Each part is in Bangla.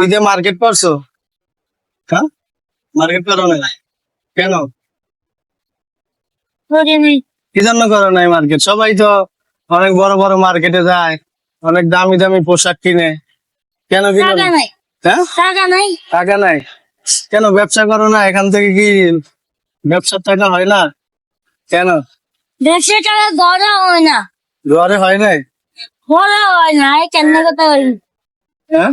ঈদে মার্কেট করছো? হ্যাঁ, মার্কেট করো না কেন? কি জন্য করো নাই মার্কেট? সবাই তো অনেক বড় বড় মার্কেটে যায়, অনেক দামি দামি পোশাক কিনে। কেন কিনো না? হ্যাঁ, টাকা নাই। কেন ব্যবসা করো না? এখান থেকে কি ব্যবসার টাকা হয় না? কেন দেড়শো টাকা গড়া হয় না, ঘরে হয় নাই? গড়া হয় না, এই কেন কথা বলি হ্যাঁ,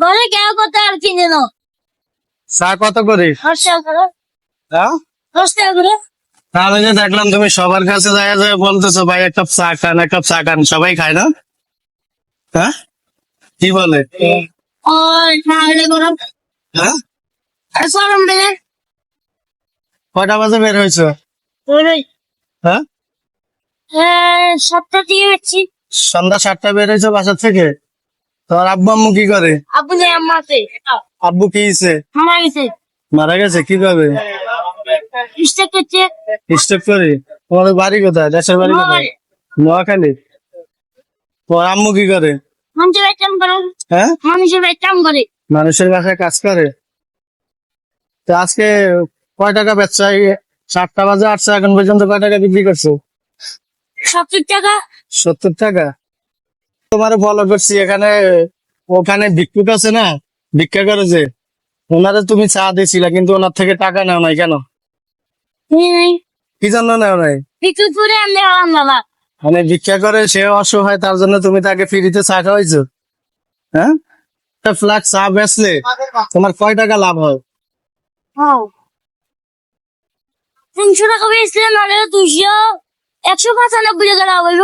গড়ে কেউ কথা আর কিনে নাও। চা কত করে? 10 টাকা করে, হ্যাঁ, 10 টাকা করে। আমি যে দেখলাম তুমি সবার কাছে যায় যায় বলতেছো ভাই এক কাপ চা খান, এক কাপ চা খান, সবাই খায় না? হ্যাঁ, কি বলে? ওই তাহলে গরম হ্যাঁ, গরম বেড়ে কয়টা বাজে বের হয়েছো? ওই হ্যাঁ, 7টা দিয়ে যাচ্ছি। সন্ধ্যা 7টায় বের হয়েছো বাসা থেকে? তোমার আব্বু আম্মু কি করে? আপু নেই আম্মা আছে, আব্বু কি হয়েছে? মারা গেছে, মারা গেছে? কিভাবে? স্টেক করছে। স্টেপ করে? তোমাদের বাড়ি কোথায়? দেশের বাড়ি কোথায়? নোয়াখালী। তোমার আম্মু কি করে? মানুষের বাড়ি কাম করে, হ্যাঁ, মানুষের বাড়ি কাম করে। মানুষের বাসায় কাজ করে। তো আজকে কয় টাকা বেচা? 7টা বাজে 8টা এখন পর্যন্ত কয় টাকা বিক্রি করছো? 70 টাকা। 70 টাকা। তোমার ফলো করছি এখানে, ওখানে ভিক্ষুক আছে না, ভিক্ষা করে যে, ওনারে তুমি চা দিয়েছিলা কিন্তু ওনার থেকে টাকা নেও নাই কেন? কি জন্য নেও নাই? বিক্রি করে আনলে হলাম বাবা। মানে ভিক্ষা করে, সে অসহায়, তার জন্য তুমি তাকে ফ্রিতে চা খাওয়াইছো? হ্যাঁ, একটা ফ্ল্যাট চা বেচলে তোমার কয় টাকা লাভ হয়? 300 টাকা বেচলে নাহলে 200, 195 টাকা লাভ হইব।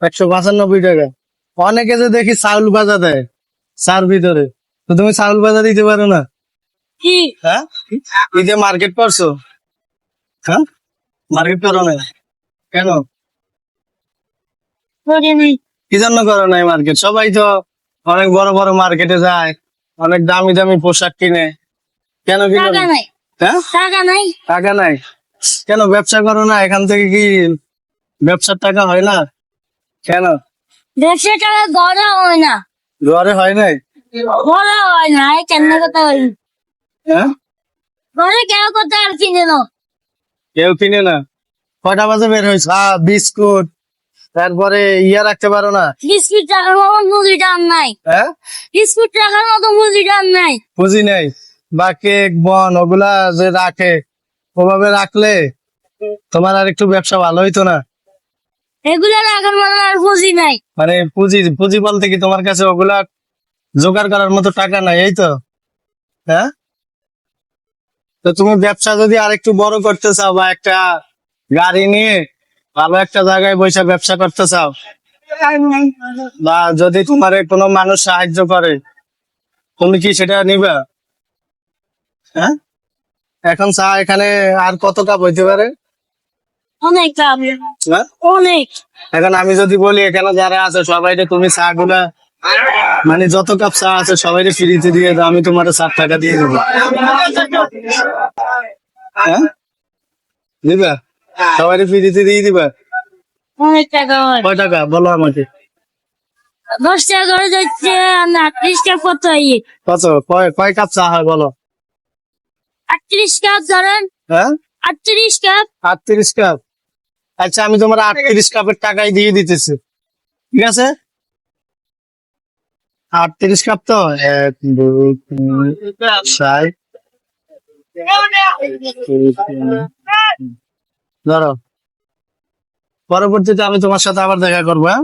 195 টাকা। অনেকে যে দেখি চাউল ভাজা দেয় চার ভিতরে, তো তুমি চাউল ভাজা দিতে পারো না? কি হ্যাঁ, ঈদে মার্কেট করছো? হ্যাঁ, মার্কেট করো না কেন? করিনি? কি জন্য করো নাই মার্কেট? সবাই তো অনেক বড় বড় মার্কেটে যায়, অনেক দামি দামি পোশাক কিনে। কেন কিনো টাকা না? নাই, হ্যাঁ, টাকা নাই। টাকা নাই। কেন ব্যবসা করো না? এখান থেকে কি ব্যবসার টাকা হয় না? কেন 150 টাকা গড়া হয় না, ঘরে হয় নাই? গড়া হয় না, এই কেন কথা বলি হ্যাঁ, গড়ে কেউ কথা আর কিনে নাও। কেউ কিনে না। কয়টা বাজে বের হয়েছে? বিস্কুট, তারপরে রাখতে পারো না? বিস্কুট টাকার মতো মুদি দাম নাই, হ্যাঁ, বিস্কুট টাকার মতো মুদি দাম নাই। পুঁজি নেই। বা কেক বন ওগুলা যে রাখে, ওভাবে রাখলে তোমার আর একটু ব্যবসা ভালো হইতো না? এগুলো রাখার মতো আর পুঁজি নাই। মানে পুঁজি পুঁজি বলতে কি তোমার কাছে ওগুলা জোগাড় করার মতো টাকা নাই, এই তো? হ্যাঁ, তো তুমি ব্যবসা যদি আরেকটু বড় করতে চাও, বা একটা গাড়ি নিয়ে ভালো একটা জায়গায় বসে ব্যবসা করতে চাও, বা যদি তোমার কোনো মানুষ সাহায্য করে, তুমি কি সেটা নিবা? হ্যাঁ, এখন চা এখানে আর কত কাপ হইতে পারে? অনেক দাম, হ্যাঁ? অনেক। এখন আমি যদি বলি এখানে যারা আছে সবাই তুমি চা গুলা, মানে যত কাপ চা আছে সবাই ফ্রিতে দিয়ে দাও, আমি তোমার 7 টাকা দিয়ে দেবো। হ্যাঁ, দিবা? সবাই ফ্রিতে দিয়ে দিবা? অনেক টাকা হয়। কয় টাকা বলো আমাকে? 10 টাকা করে যাচ্ছে, না 30 টাকা কত হয়? কত? কয় কাপ চা হয় বলো? 38 কাপ ধরেন, হ্যাঁ, 38 কাপ। 38 কাপ। আচ্ছা, আমি তোমার 38 কাপের টাকাই দিয়ে দিতেছি, ঠিক আছে? 38 কাপ তো 1 2 3 4 ধরো, পরবর্তীতে আমি তোমার সাথে আবার দেখা করবো। হ্যাঁ।